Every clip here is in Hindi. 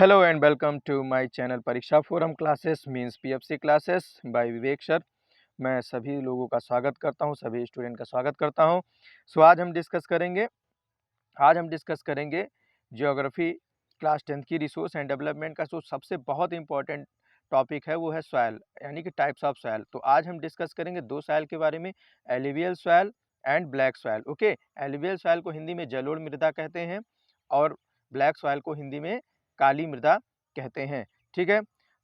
Hello and welcome to my channel परीक्षा forum classes means PFC classes bye विवेक सर। मैं सभी लोगों का स्वागत करता हूं, सभी स्टूडेंट का स्वागत करता हूं। आज हम डिस्कस करेंगे ज्योग्राफी क्लास 10 की रिसोर्स एंड डेवलपमेंट का जो सबसे बहुत इंपॉर्टेंट टॉपिक है वो है सॉइल, यानी कि टाइप्स ऑफ सॉइल। तो आज हम डिस्कस करेंगे दो सॉइल के बारे में, alluvial soil and black soil. Okay, alluvial soil को हिंदी में जलोढ़ मृदा कहते हैं और ब्लैक सॉइल को हिंदी में काली मृदा कहते हैं। ठीक है,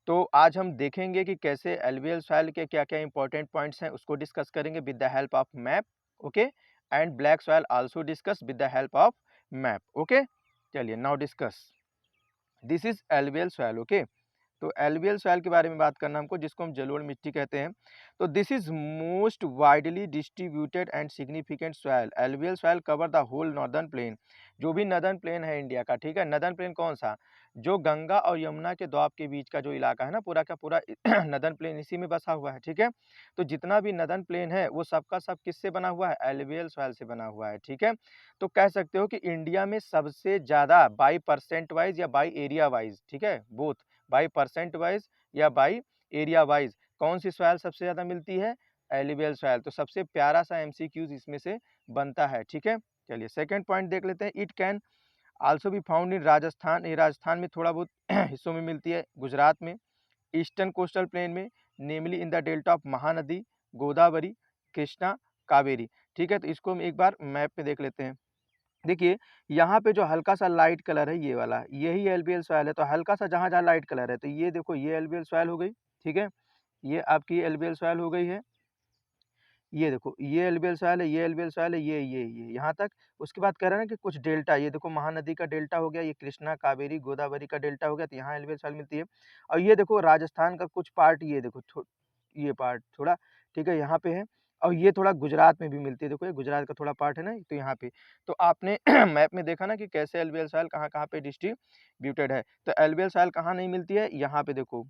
तो आज हम देखेंगे कि कैसे एलुवियल सॉइल के क्या क्या इंपॉर्टेंट पॉइंट्स हैं उसको डिस्कस करेंगे with the help of map. Okay, and black soil also discuss with the help of map. Okay, चलिए now discuss this is alluvial soil. Okay, तो एलुवियल सॉइल के बारे में बात करना हमको, जिसको हम जलोढ़ मिट्टी कहते हैं। तो this is most widely distributed and significant soil. Alluvial soil cover the whole northern plain, जो भी नदर्न प्लेन है इंडिया का। ठीक है, नदर्न प्लेन कौन सा, जो गंगा और यमुना के दोआब के बीच का जो इलाका है ना, पूरा का पूरा नदर्न प्लेन इसी में बसा हुआ है। ठीक है, तो जितना भी नदर्न प्लेन है वो सबका सब किससे बना हुआ है, एलुवियल सॉइल से बना हुआ है। ठीक है, तो कह सकते हो कि इंडिया में सबसे ज्यादा बाई परसेंट वाइज या बाई एरिया वाइज, ठीक है, बोथ बाई परसेंट वाइज या बाई एरिया वाइज कौन सी सॉइल सबसे ज्यादा मिलती है, एलुवियल सॉइल। तो सबसे प्यारा सा एमसीक्यूज इसमें से बनता है। ठीक है, चलिए सेकंड पॉइंट देख लेते हैं। It can also be found in Rajasthan, ये राजस्थान में थोड़ा बहुत हिस्सों में मिलती है, गुजरात में, ईस्टर्न कोस्टल प्लेन में, namely in the delta of Mahanadi, Godavari, Krishna, Kaveri. ठीक है, तो इसको हम एक बार मैप में देख लेते हैं। देखिए यहाँ पे जो हल्का सा लाइट कलर है ये वाला, यही एलुवियल सॉइल है। तो हल्का सा जहाँ जहाँ लाइट कलर है, तो ये देखो ये एलुवियल सॉइल हो गई। ठीक है, ये आपकी एलुवियल सॉइल हो गई है। ये देखो ये एलुवियल सॉइल है, ये एलुवियल सॉइल है, ये यहाँ तक। उसके बाद कह रहे हैं ना कि कुछ डेल्टा, ये देखो महानदी का डेल्टा हो गया, ये कृष्णा, कावेरी, गोदावरी का डेल्टा हो गया, तो यहाँ एलुवियल सॉइल मिलती है। और ये देखो राजस्थान का कुछ पार्ट, ये देखो ये पार्ट थोड़ा, ठीक है, यहाँ पे है। और ये थोड़ा गुजरात में भी मिलती है, देखो ये गुजरात का थोड़ा पार्ट है ना, तो यहाँ पे। तो आपने मैप में देखा ना कि कैसे एलुवियल सॉइल कहाँ कहाँ पे डिस्ट्रीब्यूटेड है। तो एलुवियल सॉइल कहाँ नहीं मिलती है, यहाँ पे देखो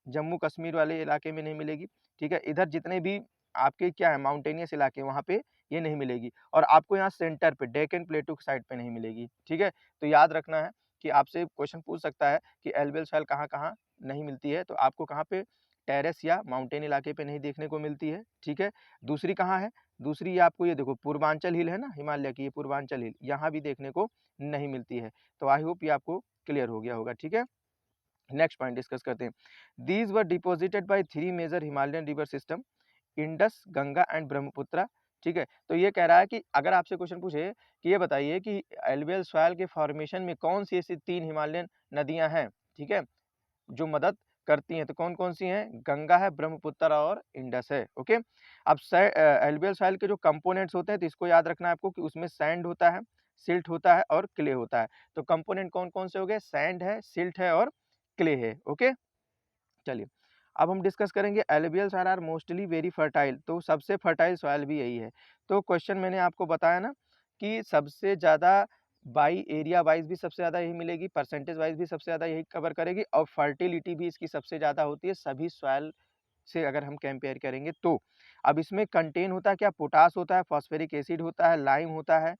जम्मू कश्मीर वाले इलाके में नहीं मिलेगी। ठीक है, इधर जितने भी आपके क्या है माउंटेनियस इलाके, वहाँ पे ये नहीं मिलेगी। और आपको यहाँ सेंटर पे डेक्कन प्लेटू की साइड पे नहीं मिलेगी। ठीक है, तो याद रखना है कि आपसे क्वेश्चन पूछ सकता है कि एलुवियल सॉइल कहाँ कहाँ नहीं मिलती है, तो आपको कहाँ पे टेरेस या माउंटेन इलाके पे नहीं देखने को मिलती है। ठीक है, दूसरी कहाँ है, दूसरी ये आपको ये देखो पूर्वांचल हिल है ना, हिमालय की ये पूर्वांचल हिल, यहाँ भी देखने को नहीं मिलती है। तो आई होप ये आपको क्लियर हो गया होगा। ठीक है, नेक्स्ट पॉइंट डिस्कस करते हैं। These were deposited by three major Himalayan river system, Indus, Ganga and Brahmaputra. ठीक है, तो ये कह रहा है कि अगर आपसे क्वेश्चन पूछे कि ये बताइए कि एलुवियल सॉइल के फॉर्मेशन में कौन सी ऐसी तीन हिमालयन नदियां हैं, ठीक है, जो मदद करती हैं, तो कौन कौन सी हैं, गंगा है, ब्रह्मपुत्र और इंडस है। ओके, अब एलुवियल सॉइल के जो कंपोनेंट्स होते हैं, तो इसको याद रखना है आपको कि उसमें सैंड होता है, सिल्ट होता है और क्ले होता है। तो कंपोनेंट कौन कौन से हो गए, सैंड है, सिल्ट है और क्ले है। ओके, चलिए अब हम डिस्कस करेंगे alluvial soil are mostly very fertile, तो सबसे फर्टाइल सॉइल भी यही है। तो क्वेश्चन मैंने आपको बताया ना कि सबसे ज़्यादा बाई एरिया वाइज भी सबसे ज़्यादा यही मिलेगी, परसेंटेज वाइज भी सबसे ज़्यादा यही कवर करेगी और फर्टिलिटी भी इसकी सबसे ज़्यादा होती है सभी सॉइल से अगर हम कंपेयर करेंगे तो। अब इसमें कंटेन होता है क्या, पोटास होता है, फॉस्फेरिक एसिड होता है, लाइम होता है,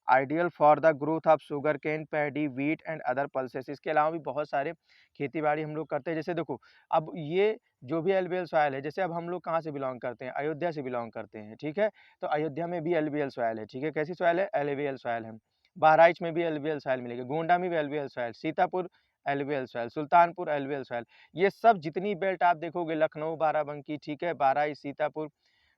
ideal for the growth of sugar cane, paddy, wheat and other pulses. इसके अलावा भी बहुत सारे खेती बाड़ी हम लोग करते हैं। जैसे देखो अब ये जो भी एलुवियल सॉइल है, जैसे अब हम लोग कहाँ से बिलोंग करते हैं, अयोध्या से बिलोंग करते हैं। ठीक है, तो अयोध्या में भी एलुवियल सॉइल है। ठीक है, कैसी सॉइल है, एलुवियल सॉइल है। बहराइच में भी एलुवियल सॉइल मिलेगी, गोंडा में भी alluvial soil, Sitapur alluvial soil, Sultanpur alluvial soil. ये सब जितनी बेल्ट आप देखोगे, लखनऊ, बाराबंकी, ठीक है, बाराई, सीतापुर,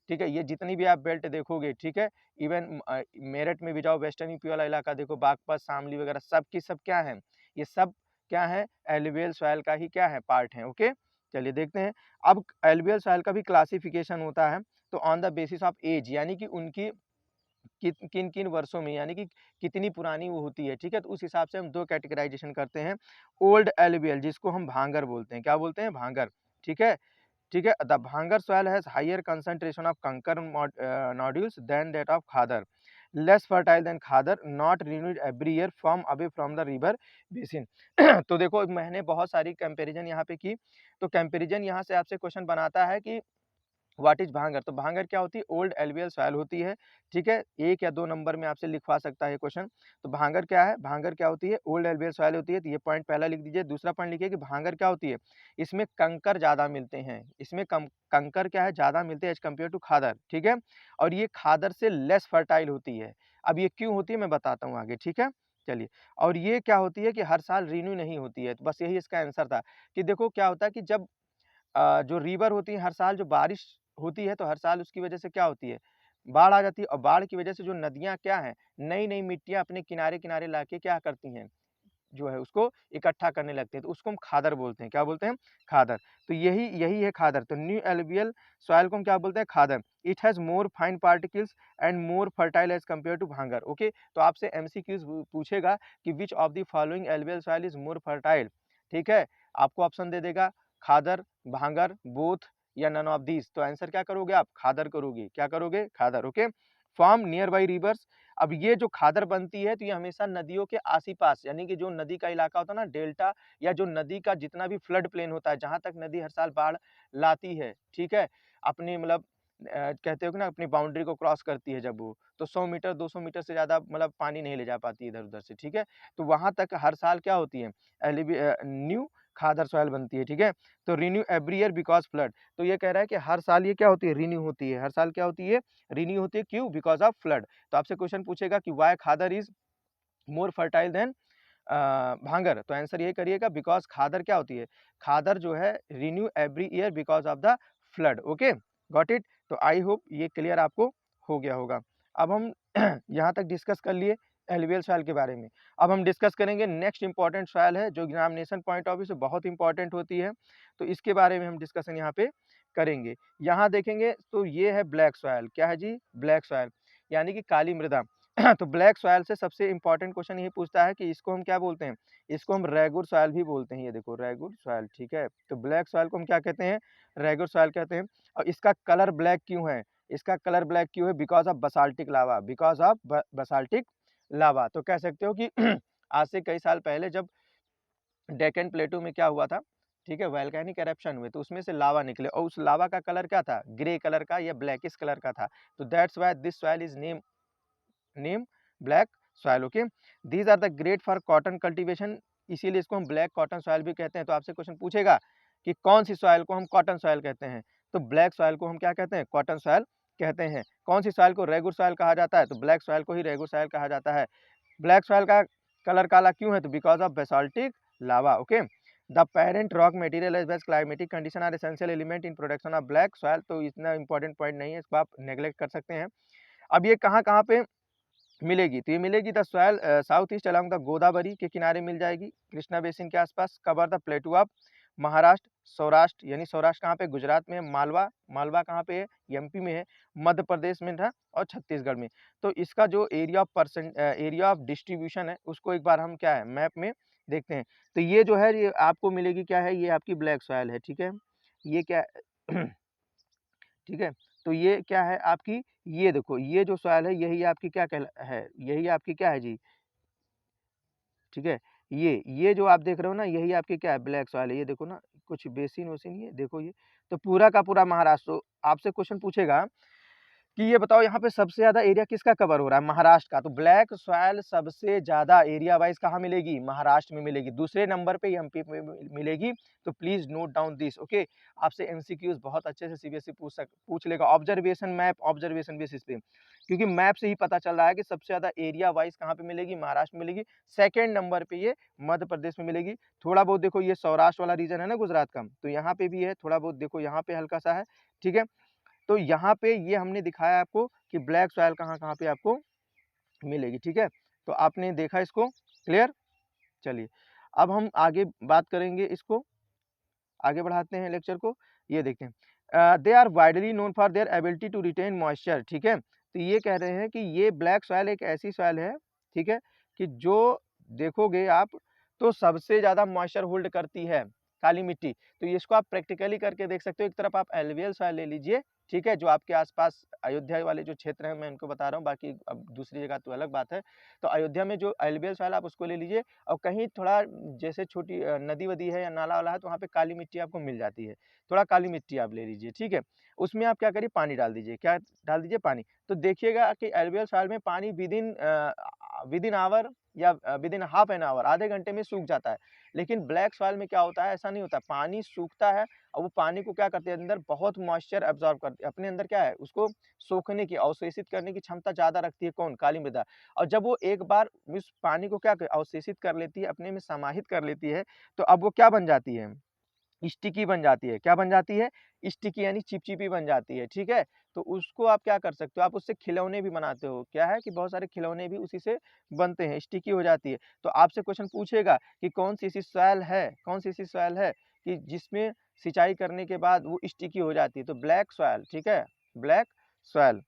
ठीक है, ये जितनी भी आप बेल्ट देखोगे, ठीक है, इवन मेरठ में भी जाओ, वेस्टर्न यूपी वाला इलाका देखो, बागपत, शामली वगैरह, सब की सब क्या है, ये सब क्या है, एलुवियल सॉइल का ही क्या है, पार्ट है। ओके, चलिए देखते हैं। अब एलुवियल सॉइल का भी क्लासिफिकेशन होता है, तो on the basis of age, यानी कि उनकी किन किन वर्षों में, यानी कि कितनी पुरानी वो होती है। ठीक है, तो उस हिसाब से हम दो कैटेगराइजेशन करते हैं। ओल्ड एलुवियल, जिसको हम भांगर बोलते हैं, क्या बोलते हैं, भांगर। ठीक है, ठीक है, द भांगर soil has higher concentration of कंकर nodules than that of Khadar, less fertile than Khadar, not renewed every year, from away from the river basin। तो देखो मैंने बहुत सारी कंपैरिजन यहाँ पे की, तो कंपैरिजन यहाँ से आपसे क्वेश्चन बनाता है कि व्हाट इज भांगर? तो भांगर क्या होती है? ओल्ड एलुवियल सॉइल होती है, ठीक है। 1 या 2 नंबर में आपसे लिखवा सकता है ये क्वेश्चन। तो भांगर क्या है? भांगर क्या होती है? ओल्ड एलुवियल सॉइल होती है, तो ये पॉइंट पहला लिख दीजिए। दूसरा पॉइंट लिखिए कि भांगर क्या होती है? इसमें कंकर ज़्यादा मिलते हैं, इसमें कम कंकर क्या है? ज़्यादा मिलते हैं एज़ कम्पेयर टू खादर, ठीक है। और ये खादर से लेस फर्टाइल होती है। अब ये क्यों होती है मैं बताता हूँ आगे, ठीक है। चलिए, और ये क्या होती है कि हर साल रिन्यू नहीं होती है, तो बस यही इसका आंसर था कि देखो क्या होता है कि जब जो रिवर होती है हर साल जो बारिश होती है तो हर साल उसकी वजह से क्या होती है, बाढ़ आ जाती है और बाढ़ की वजह से जो नदियाँ क्या हैं, नई-नई मिट्टियाँ अपने किनारे-किनारे लाके क्या करती हैं, जो है उसको इकट्ठा करने लगते हैं, तो उसको हम खादर बोलते हैं। क्या बोलते हैं? खादर। तो यही यही है खादर। तो न्यू एलुवियल सॉइल को हम क्या बोलते हैं? Khadar. It has more fine particles and more fertile as compare to bhangar. Okay? तो आपसे एमसीक्यूज़ पूछेगा कि which of the following alluvial soil is more fertile, ठीक है? आपको ऑप्शन दे देगा खादर, भांगर, बोथ या नन ऑफ दीज़। तो आंसर क्या करोगे आप? खादर करोगे। क्या करोगे? Khadar, okay? Form near by rivers. अब ये जो खादर बनती है तो ये हमेशा नदियों के आस-ही-पास यानी कि जो नदी का इलाका होता है ना डेल्टा या जो नदी का जितना भी फ्लड प्लेन होता है, जहाँ तक नदी हर साल बाढ़ लाती है, ठीक है? अपनी मतलब कहते हो कि ना अपनी बाउंड्री को क्रॉस करती है जब वो, तो 100 मीटर 200 मीटर से ज़्यादा मतलब पानी नहीं ले जा पाती इधर-उधर से, ठीक है? तो वहाँ तक हर साल क्या होती है न्यू खादर सॉइल बनती है, ठीक है? तो renew every year because flood. तो ये कह रहा है कि हर साल ये क्या होती है? रिन्यू होती है। हर साल क्या होती है? रिन्यू होती है, क्यों? Because of flood. तो आपसे क्वेश्चन पूछेगा कि why khadar is more fertile than bhangar? तो आंसर ये करिएगा बिकॉज़ खादर क्या होती है? खादर जो है renew every year because of the flood. Okay? Got it? तो आई होप ये क्लियर आपको हो गया होगा। अब हम यहाँ तक डिस्कस कर लिए एलुवियल सॉइल के बारे में। अब हम डिस्कस करेंगे नेक्स्ट इम्पोर्टेंट सॉइल है जो एग्जामिनेशन पॉइंट ऑफ व्यू से बहुत इंपॉर्टेंट होती है। तो इसके बारे में हम डिस्कशन यहाँ पे करेंगे। यहाँ देखेंगे तो ये है ब्लैक सॉइल। क्या है जी? ब्लैक सॉइल यानी कि काली मृदा। तो ब्लैक सॉइल से सबसे इम्पोर्टेंट क्वेश्चन ये पूछता है कि इसको हम क्या बोलते हैं? इसको हम रेगुर सॉइल भी बोलते हैं। ये देखो रेगुर सॉइल, ठीक है? तो ब्लैक सॉइल को हम क्या कहते हैं? रेगुर सॉइल कहते हैं। और इसका कलर ब्लैक क्यों है? इसका कलर ब्लैक क्यों है? Because of basaltic lava, because of ब बासाल्टिक लावा। तो कह सकते हो कि आज से कई साल पहले जब डेक्कन प्लेटू में क्या हुआ था, ठीक है? वोल्केनिक इरप्शन हुए तो उसमें से लावा निकले और उस लावा का कलर क्या था? ग्रे कलर का या ब्लैकिश कलर का था। तो that's why this soil is name black soil. Okay? These are the great for cotton cultivation. इसीलिए इसको हम ब्लैक कॉटन सॉइल भी कहते हैं। तो आपसे क्वेश्चन पूछेगा कि कौन-सी सॉइल को हम कॉटन सॉइल कहते हैं? तो ब्लैक सॉइल को हम क्या कहते हैं? कॉटन सॉइल कहते हैं। कौन-सी सॉइल को रेगुर सॉइल कहा जाता है? तो ब्लैक सॉइल को ही रेगुर सॉइल कहा जाता है। ब्लैक सॉइल का कलर काला क्यों है? तो because of basaltic lava. Okay? The parent rock material as well as climatic condition are essential element in production of black soil. तो इतना इम्पोर्टेंट पॉइंट नहीं है, इसको आप नेग्लेक्ट कर सकते हैं। अब ये कहाँ-कहाँ पे मिलेगी? तो ये मिलेगी the soil south east along the Godavari के किनारे मिल जाएगी, कृष्णा बेसिन के आसपास, cover the प्लेटू of Maharashtra, Saurashtra यानी सौराष्ट्र कहाँ पे? गुजरात में है, मालवा, मालवा कहाँ पे है? एमपी में है, मध्य प्रदेश में था और छत्तीसगढ़ में। तो इसका जो एरिया ऑफ डिस्ट्रीब्यूशन है, उसको एक बार हम क्या है मैप में देखते हैं। तो ये जो है ये आपको मिलेगी क्या है? ये आपकी ब्लैक सॉइल है, ठीक है? ये क्या ठीक है? तो ये क्या है आपकी? ये देखो, ये जो सॉइल है यही आपकी क्या है? यही आपकी क्या है जी? ठीक है? ये जो आप देख रहे हो ना यही आपकी क्या है? ब्लैक सॉइल है। ये देखो ना कुछ बेसिन-वेसिन ये देखो ये, तो पूरा का पूरा महाराष्ट्र। तो आपसे क्वेश्चन पूछेगा कि ये बताओ यहाँ पे सबसे ज़्यादा एरिया किसका कवर हो रहा है? महाराष्ट्र का। तो ब्लैक सॉइल सबसे ज़्यादा एरिया वाइज़ कहाँ मिलेगी? महाराष्ट्र में मिलेगी। दूसरे नंबर पे एमपी में मिलेगी। तो please note down this. Okay? आपसे एमसीक्यूज़ बहुत अच्छे से सीबीएसई पूछ लेगा। ऑब्जर्वेशन मैप, ऑब्जर्वेशन बेसिस पे। क्योंकि मैप से ही पता चल रहा है कि सबसे ज़्यादा एरिया वाइज़ कहाँ पे मिलेगी? महाराष्ट्र में मिलेगी। सेकंड नंबर पे ये मध्य प्रदेश में मिलेगी। थोड़ा बहुत देखो ये सौराष्ट्र वाला रीजन है ना गुजरात का, तो यहाँ पे भी है। थोड़ा बहुत देखो यहाँ पे हल्का-सा है। ठीक है? तो यहाँ पे ये हमने दिखाया आपको कि ब्लैक सॉइल कहाँ-कहाँ पे आपको मिलेगी, ठीक है? तो आपने देखा इसको, क्लियर? चलिए, अब हम आगे बात करेंगे इसको, आगे बढ़ाते हैं लेक्चर को। ये देखें they are widely known for their ability to retain moisture, ठीक है? तो ये कह रहे हैं कि ये ब्लैक सॉइल एक ऐसी सॉइल है, ठीक है? कि जो देखोगे आप तो सबसे ज़्यादा मॉइस्चर होल्ड करती है, काली मिट्टी। तो इसको आप प्रैक्टिकली करके देख सकते हो। एक तरफ आप एलुवियल सॉइल ले लीजिए, ठीक है? जो आपके आस-पास अयोध्या वाले जो क्षेत्र हैं मैं उनको बता रहा हूँ, बाकी अब दूसरी जगह तो अलग बात है। तो अयोध्या में जो एलुवियल सॉइल आप उसको ले लीजिए और कहीं थोड़ा जैसे छोटी नदी-वदी है या नाला-वाला है तो वहाँ पे काली मिट्टी आपको मिल जाती है। थोड़ा काली मिट्टी आप ले लीजिए, ठीक है? उसमें आप क्या करिए पानी डाल दीजिए, क्या डाल दीजिए पानी। तो देखिएगा कि एल्वियल सॉइल में पानी विदिन आवर या विदिन हाफ एन आवर आधे घंटे में सूख जाता है। लेकिन ब्लैक सॉइल में क्या होता है, ऐसा नहीं होता, पानी सूखता है और वो पानी को क्या करते हैं अंदर बहुत मॉइस्चर एब्जॉर्ब करते हैं, अपने अंदर क्या है उसको सोखने की अवशोषित करने की क्षमता ज़्यादा रखती है कौन, काली मृदा। और जब वो एक बार उस पानी को क्या अवशोषित कर लेती है, अपने में समाहित कर लेती है, तो अब वो क्या बन जाती है, स्टिकी बन जाती है। क्या बन जाती है? स्टिकी यानी चिपचिपी बन जाती है, ठीक है? तो उसको आप क्या कर सकते हो, आप उससे खिलौने भी बनाते हो। क्या है कि बहुत सारे खिलौने भी उसी से बनते हैं, स्टिकी हो जाती है। तो आपसे क्वेश्चन पूछेगा कि कौन-सी ऐसी सॉइल है, कौन-सी ऐसी सॉइल है कि जिसमें सिंचाई करने के बाद वो स्टिकी हो जाती है? तो ब्लैक सॉइल, ठीक है? Black soil.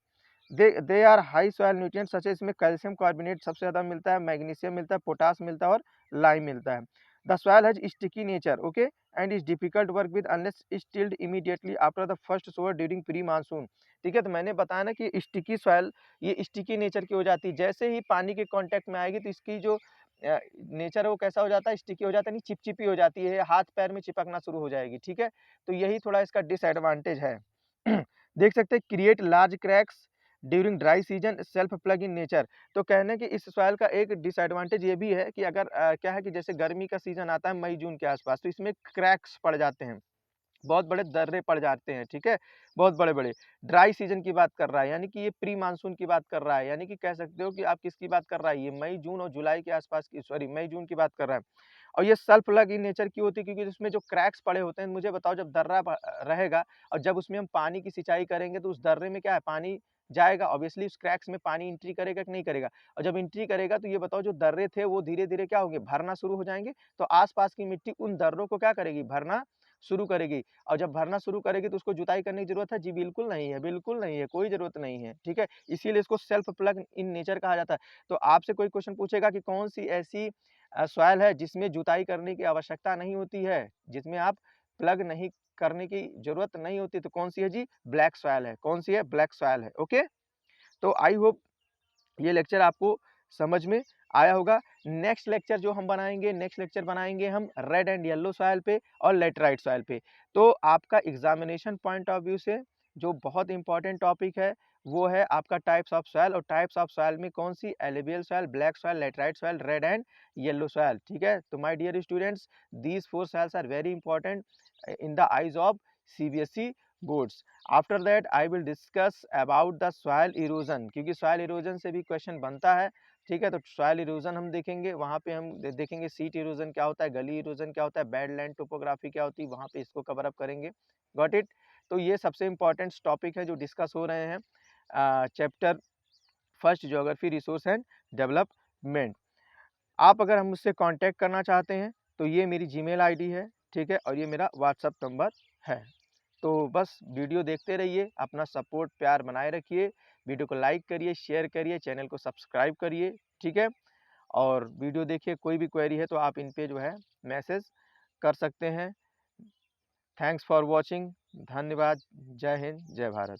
They are high soil nutrients such है, इसमें कैल्शियम कार्बोनेट सबसे ज़्यादा मिलता है, मैग्नीशियम मिलता है, पोटाश मिलता है और लाइम मिलता है। The soil has sticky nature, okay, and is difficult work with unless tilde immediately after the first shore during pre monsoon. ठीक है, तो मैंने बताया ना कि स्टिकी सॉइल ये स्टिकी नेचर की हो जाती है, जैसे ही पानी के कांटेक्ट में आएगी तो इसकी जो नेचर है वो कैसा हो जाता है, स्टिकी हो जाता है, नहीं चिपचिपी हो जाती है, हाथ पैर में चिपकना शुरू हो जाएगी, ठीक है। तो यही थोड़ा इसका डिसएडवांटेज है। देख सकते हैं create large cracks during dry season, self plug in nature. तो कहने कि इस सॉइल का एक डिसएडवांटेज ये भी है कि अगर क्या है कि जैसे गर्मी का सीजन आता है मई जून के आसपास, तो इसमें क्रैक्स पड़ जाते हैं, बहुत बड़े दर्रे पड़ जाते हैं, ठीक है? बहुत बड़े-बड़े। ड्राई सीज़न की बात कर रहा है, यानी कि ये प्री मानसून की बात कर रहा है, यानी कि कह सकते हो कि आप किसकी बात कर रहा है, ये मई, जून और जुलाई के आसपास की, सॉरी मई, जून की बात कर रहा है। और ये सेल्फ प्लग इन नेचर क्यों होती है? क्योंकि उसमें जो क्रैक्स पड़े होते हैं, मुझे बताओ जब दर्रा रहेगा और जब उसमें हम पानी की सिंचाई करेंगे तो उस दर्रे में क्या है, पानी जाएगा, ऑब्वियसली उस क्रैक्स में पानी एंट्री करेगा कि नहीं करेगा? और जब एंट्री करेगा तो ये बताओ जो दर्रे थे वो धीरे-धीरे क्या होंगे, भरना शुरू हो जाएँगे, तो आस-पास की मिट्टी उन दर्रों को क्या करेगी, भरना शुरू करेगी। और जब भरना शुरू करेगी तो उसको जुताई करने की ज़रूरत है? जी बिल्कुल नहीं है, बिल्कुल नहीं है, कोई ज़रूरत नहीं है, ठीक है? इसीलिए इसको सेल्फ प्लग इन नेचर कहा जाता है। तो आपसे कोई क्वेश्चन पूछेगा कि कौन-सी ऐसी सॉइल है जिसमें जुताई करने की आवश्यकता नहीं होती है, जिसमें आप प्लग नहीं करने की ज़रूरत नहीं होती, तो कौन-सी है जी? ब्लैक सॉइल है। कौन-सी है? ब्लैक सॉइल है, ओके? तो आई होप ये लेक्चर आपको समझ में आया होगा। नेक्स्ट लेक्चर जो हम बनाएँगे, नेक्स्ट लेक्चर बनाएँगे हम रेड एंड येलो सॉइल पे और लैटेराइट सॉइल पे। तो आपका एग्ज़ामिनेशन पॉइंट ऑफ व्यू से जो बहुत इम्पोर्टेंट टॉपिक है, वो है आपका टाइप्स ऑफ सॉइल, और टाइप्स ऑफ सॉइल में कौन-सी alluvial soil, black soil, laterite soil, red and yellow soil, ठीक है? तो my dear students, these 4 soils are very important in the eyes of CBSE boards. After that I will discuss about the soil erosion, क्योंकि soil erosion से भी क्वेश्चन बनता है, ठीक है? तो soil erosion हम देखेंगे, वहाँ पे हम देखेंगे सीट erosion क्या होता है, गली erosion क्या होता है, बैड लैंड टोपोग्राफी क्या होती है, वहाँ पे इसको कवर अप करेंगे। Got it? तो ये सबसे इम्पोर्टेंट टॉपिक है जो डिस्कस हो रहे हैं chapter first geography resource and development. आप अगर हम मुझसे कांटेक्ट करना चाहते हैं तो ये मेरी जीमेल आईडी है, ठीक है? और ये मेरा व्हाट्सएप नंबर है। तो बस वीडियो देखते रहिए, अपना सपोर्ट प्यार बनाए रखिए, वीडियो को लाइक करिए, शेयर करिए, चैनल को सब्सक्राइब करिए, ठीक है? और वीडियो देखिए, कोई भी क्वेरी है तो आप इन पे जो है मैसेज कर सकते हैं। थैंक्स फॉर वॉचिंग, धन्यवाद, जय हिंद, जय भारत।